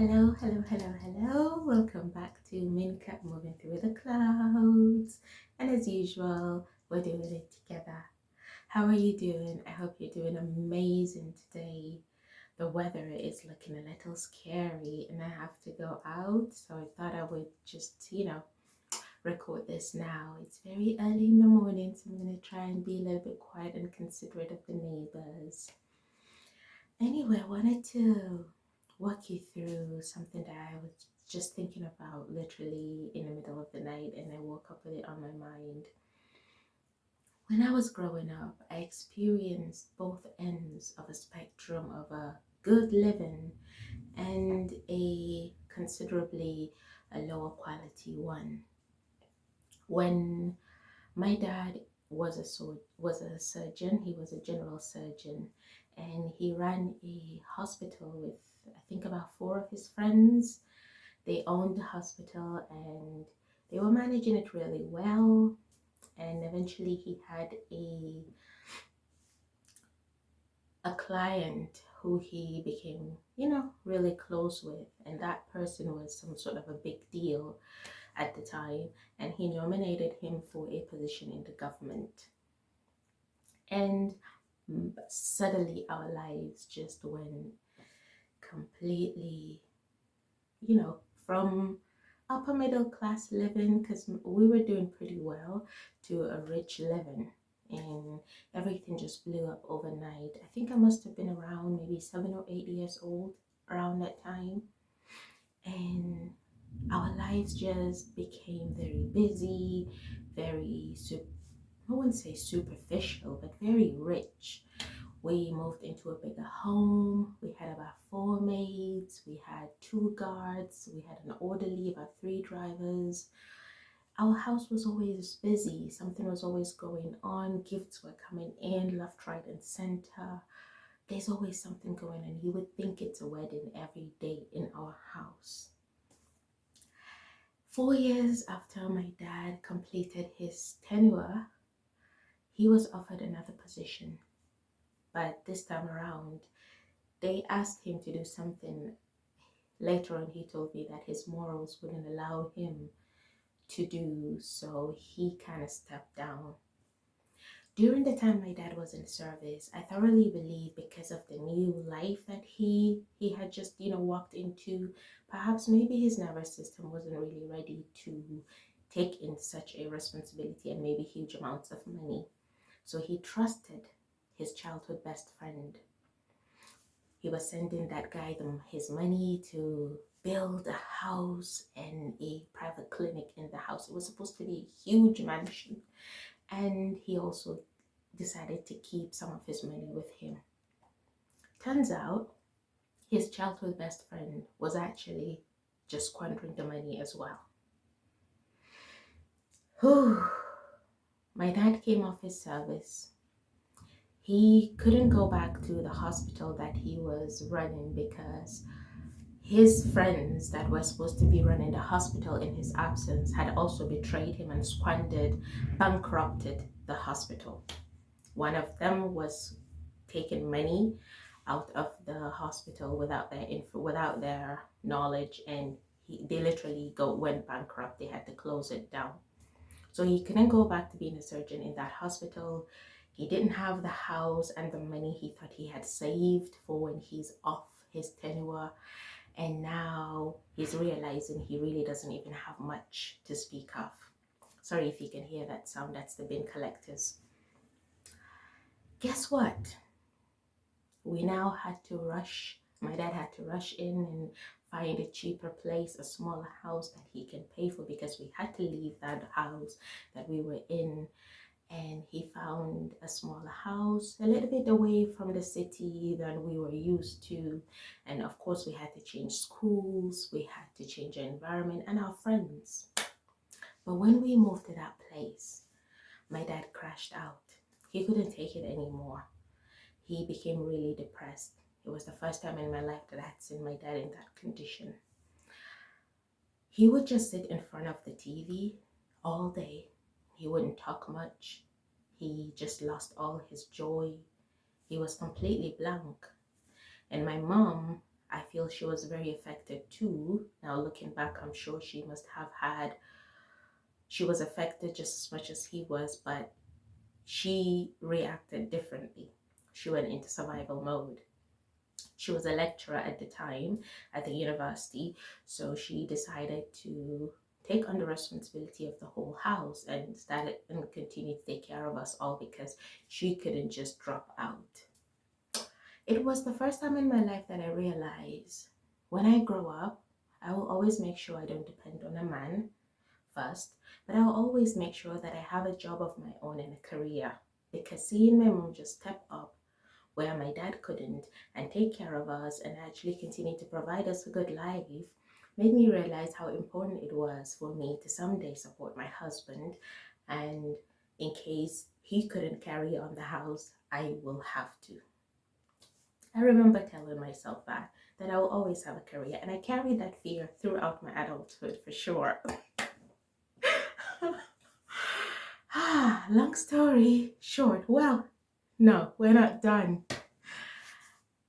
Hello, hello, hello, hello. Welcome back to Mincat Moving Through the Clouds. And as usual, we're doing it together. How are you doing? I hope you're doing amazing today. The weather is looking a little scary and I have to go out. So I thought I would just, record this now. It's very early in the morning, so I'm going to try and be a little bit quiet and considerate of the neighbors. Anyway, I wanted to walk you through something that I was just thinking about literally in the middle of the night, and I woke up with it on my mind. When I was growing up, I experienced both ends of a spectrum of a good living and a considerably a lower quality one. When my dad was a surgeon, he was a general surgeon, and he ran a hospital with I think about four of his friends. They owned the hospital and they were managing it really well. And eventually he had a client who he became, really close with, and that person was some sort of a big deal at the time, and he nominated him for a position in the government. And suddenly our lives just went completely, from upper middle class living, because we were doing pretty well, to a rich living. And everything just blew up overnight. I think I must have been around maybe 7 or 8 years old around that time. And our lives just became very busy, very, I wouldn't say superficial, but very rich. We moved into a bigger home. We had about four maids. We had two guards. We had an orderly, about three drivers. Our house was always busy. Something was always going on. Gifts were coming in left, right, and center. There's always something going on. You would think it's a wedding every day in our house. 4 years after my dad completed his tenure, he was offered another position. But this time around, they asked him to do something. Later on, he told me that his morals wouldn't allow him to do, so he kind of stepped down. During the time my dad was in service, I thoroughly believe because of the new life that he had just, walked into, perhaps maybe his nervous system wasn't really ready to take in such a responsibility and maybe huge amounts of money. So he trusted his childhood best friend. He was sending that guy his money to build a house and a private clinic in the house. It was supposed to be a huge mansion. And he also decided to keep some of his money with him. Turns out his childhood best friend was actually just squandering the money as well. Whew. My dad came off his service. He couldn't go back to the hospital that he was running because his friends that were supposed to be running the hospital in his absence had also betrayed him and bankrupted the hospital. One of them was taking money out of the hospital without their knowledge, and they literally went bankrupt. They had to close it down. So he couldn't go back to being a surgeon in that hospital. He didn't have the house and the money he thought he had saved for when he's off his tenure. And now he's realizing he really doesn't even have much to speak of. Sorry if you can hear that sound, that's the bin collectors. Guess what? We now had to rush. My dad had to rush in and find a cheaper place, a smaller house that he can pay for, because we had to leave that house that we were in. And he found a smaller house a little bit away from the city than we were used to. And of course, we had to change schools, we had to change our environment and our friends. But when we moved to that place, my dad crashed out. He couldn't take it anymore. He became really depressed. It was the first time in my life that I had seen my dad in that condition. He would just sit in front of the TV all day. He wouldn't talk much. He just lost all his joy. He was completely blank. And my mom, I feel she was very affected too. Now looking back, I'm sure she was affected just as much as he was, but she reacted differently. She went into survival mode. She was a lecturer at the time at the university, so she decided to take on the responsibility of the whole house and started and continued to take care of us all because she couldn't just drop out. It was the first time in my life that I realized when I grow up, I will always make sure I don't depend on a man first, but I'll always make sure that I have a job of my own and a career, because seeing my mom just step up where my dad couldn't and take care of us and actually continue to provide us a good life made me realize how important it was for me to someday support my husband, and in case he couldn't carry on the house, I will have to. I remember telling myself that I will always have a career, and I carried that fear throughout my adulthood for sure. Long story short, well, no, we're not done.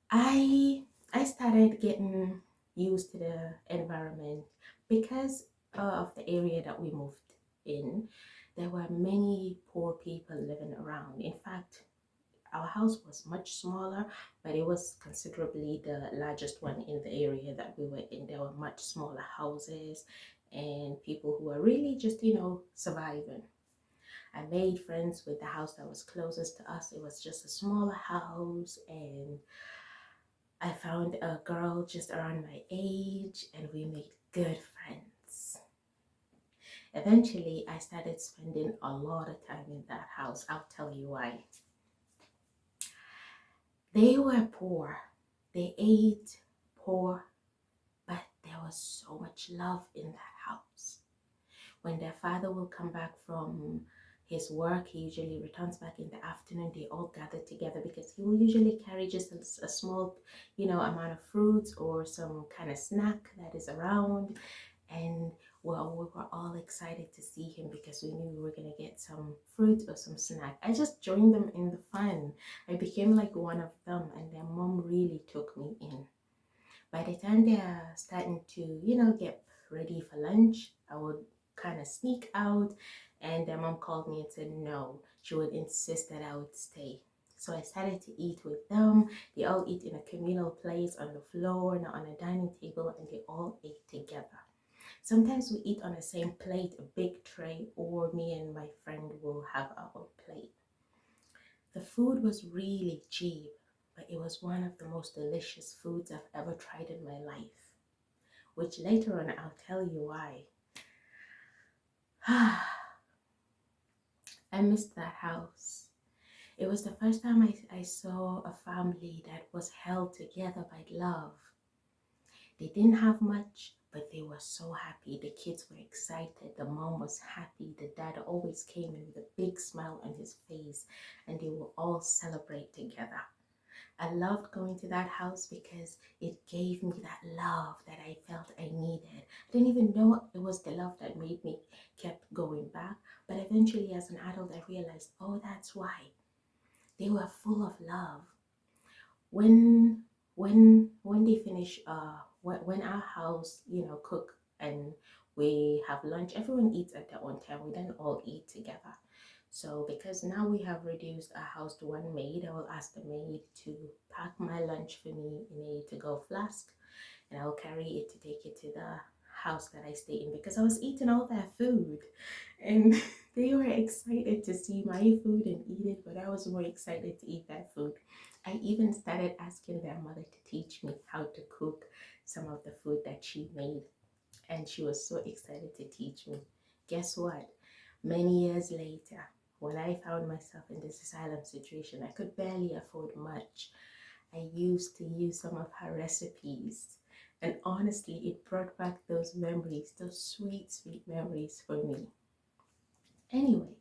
I started getting used to the environment because of the area that we moved in. There were many poor people living around. In fact, our house was much smaller, but it was considerably the largest one in the area that we were in. There were much smaller houses and people who were really just, surviving. I made friends with the house that was closest to us. It was just a smaller house, and I found a girl just around my age, and we made good friends. Eventually, I started spending a lot of time in that house. I'll tell you why. They were poor. They ate poor, but there was so much love in that house. When their father will come back from his work, he usually returns back in the afternoon. They all gather together because he will usually carry just a small, amount of fruits or some kind of snack that is around. And well, we were all excited to see him because we knew we were going to get some fruit or some snack. I just joined them in the fun. I became like one of them, and their mom really took me in. By the time they are starting to, get ready for lunch, I would kind of sneak out, and their mom called me and said no. She would insist that I would stay. So I started to eat with them. They all eat in a communal place on the floor, not on a dining table, and they all ate together. Sometimes we eat on the same plate, a big tray, or me and my friend will have our own plate. The food was really cheap, but it was one of the most delicious foods I've ever tried in my life, which later on I'll tell you why. I missed that house. It was the first time I saw a family that was held together by love. They didn't have much, but they were so happy. The kids were excited. The mom was happy. The dad always came in with a big smile on his face, and they would all celebrate together. I loved going to that house because it gave me that love that I felt I needed. I didn't even know it was the love that made me kept going back. But eventually as an adult, I realized, oh, that's why. They were full of love. When they finish, when our house, cook and we have lunch, everyone eats at their own time. We don't all eat together. So because now we have reduced our house to one maid, I will ask the maid to pack my lunch for me in a to-go flask, and I will carry it to take it to the house that I stay in, because I was eating all their food and they were excited to see my food and eat it, but I was more excited to eat that food. I even started asking their mother to teach me how to cook some of the food that she made, and she was so excited to teach me. Guess what? Many years later, when I found myself in this asylum situation, I could barely afford much. I used to use some of her recipes, and honestly, it brought back those memories, those sweet, sweet memories for me. Anyway,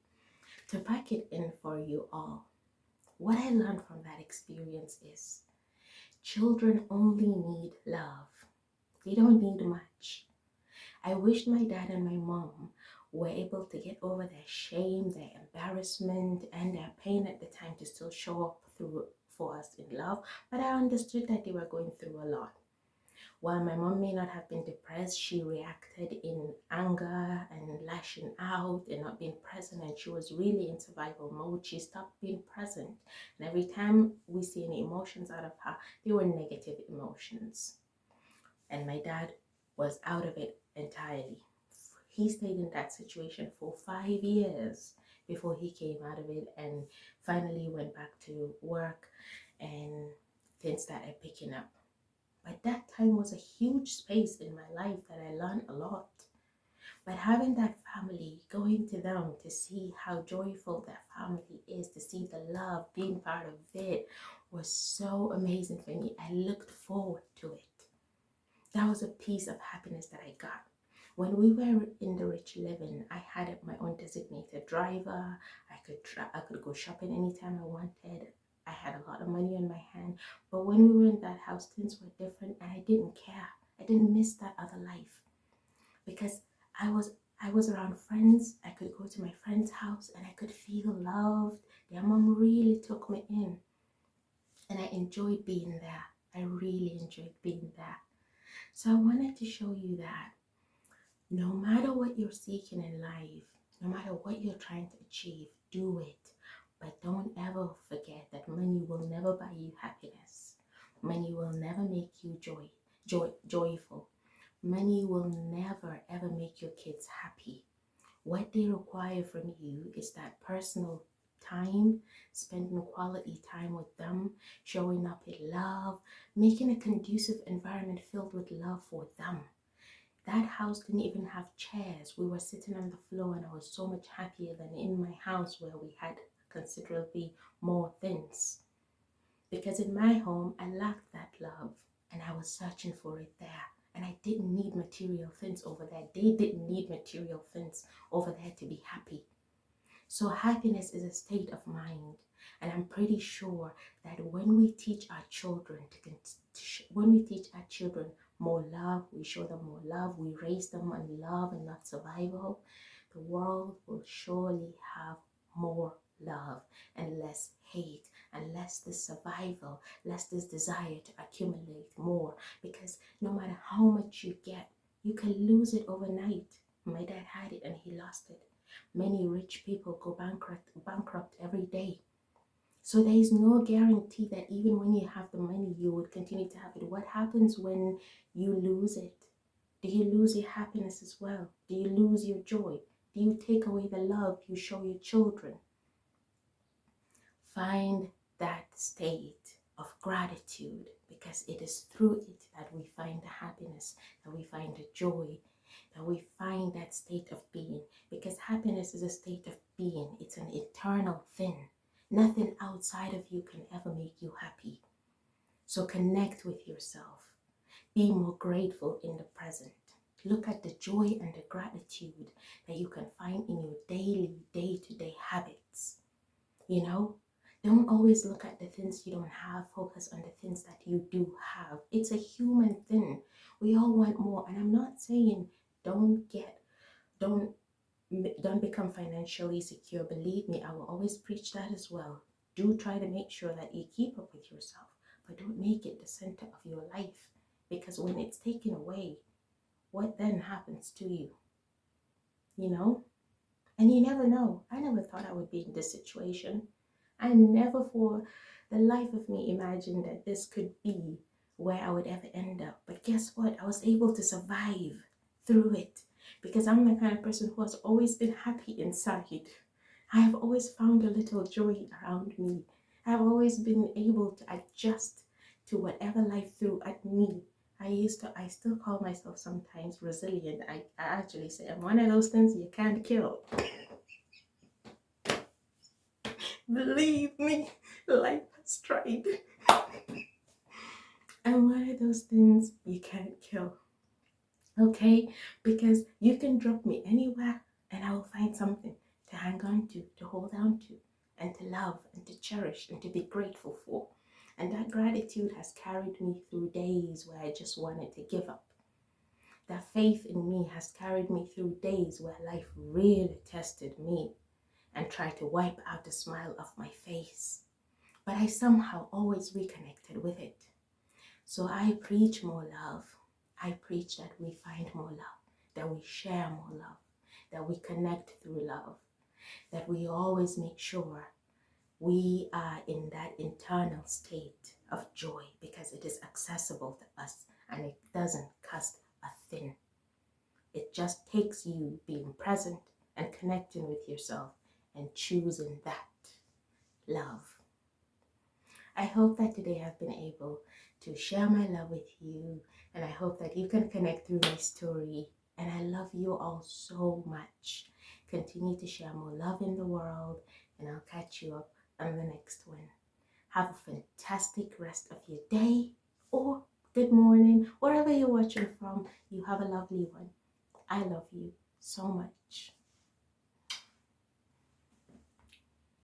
to pack it in for you all, what I learned from that experience is children only need love. They don't need much. I wished my dad and my mom were able to get over their shame, their embarrassment, and their pain at the time to still show up through for us in love, but I understood that they were going through a lot. While my mom may not have been depressed, she reacted in anger and lashing out and not being present. And she was really in survival mode. She stopped being present. And every time we see any emotions out of her, they were negative emotions. And my dad was out of it entirely. He stayed in that situation for 5 years before he came out of it and finally went back to work and things started picking up. But that time was a huge space in my life that I learned a lot. But having that family, going to them to see how joyful that family is, to see the love, being part of it, was so amazing for me. I looked forward to it. That was a piece of happiness that I got. When we were in the rich living, I had my own designated driver. I could go shopping anytime I wanted. I had a lot of money on my hand. But when we were in that house, things were different and I didn't care. I didn't miss that other life because I was around friends. I could go to my friend's house and I could feel loved. Their mom really took me in and I enjoyed being there. I really enjoyed being there. So I wanted to show you that no matter what you're seeking in life, no matter what you're trying to achieve, do it. But don't ever forget that money will never buy you happiness. Money will never make you joyful. Money will never ever make your kids happy. What they require from you is that personal time, spending quality time with them, showing up with love, making a conducive environment filled with love for them. That house didn't even have chairs. We were sitting on the floor and I was so much happier than in my house where we had considerably more things. Because in my home, I lacked that love and I was searching for it there. And I didn't need material things over there. They didn't need material things over there to be happy. So happiness is a state of mind. And I'm pretty sure that when we teach our children more love, we show them more love, we raise them on love and not survival, the world will surely have more love and less hate and less this survival, less this desire to accumulate more. Because no matter how much you get, you can lose it overnight. My dad had it and he lost it. Many rich people go bankrupt every day. So there is no guarantee that even when you have the money, you would continue to have it. What happens when you lose it? Do you lose your happiness as well? Do you lose your joy? Do you take away the love you show your children? Find that state of gratitude because it is through it that we find the happiness, that we find the joy, that we find that state of being. Because happiness is a state of being. It's an eternal thing. Nothing outside of you can ever make you happy. So connect with yourself. Be more grateful in the present. Look at the joy and the gratitude that you can find in your daily, day-to-day habits. You know, don't always look at the things you don't have. Focus on the things that you do have. It's a human thing. We all want more. And I'm not saying don't become financially secure. Believe me, I will always preach that as well. Do try to make sure that you keep up with yourself, but don't make it the center of your life, because when it's taken away, what then happens to you? You know? And you never know. I never thought I would be in this situation. I never for the life of me imagined that this could be where I would ever end up. But guess what? I was able to survive through it because I'm the kind of person who has always been happy inside. I have always found a little joy around me. I have always been able to adjust to whatever life threw at me. I still call myself sometimes resilient. I actually say I'm one of those things you can't kill. Believe me, life has tried. I'm one of those things you can't kill. Okay? Because you can drop me anywhere and I will find something to hang on to hold on to, and to love and to cherish and to be grateful for. And that gratitude has carried me through days where I just wanted to give up. That faith in me has carried me through days where life really tested me and tried to wipe out the smile off my face. But I somehow always reconnected with it. So I preach more love. I preach that we find more love, that we share more love, that we connect through love, that we always make sure we are in that internal state of joy because it is accessible to us and it doesn't cost a thing. It just takes you being present and connecting with yourself and choosing that love. I hope that today I've been able to share my love with you, and I hope that you can connect through my story. And I love you all so much. Continue to share more love in the world, and I'll catch you up on the next one. Have a fantastic rest of your day or good morning, wherever you're watching from. You have a lovely one. I love you so much.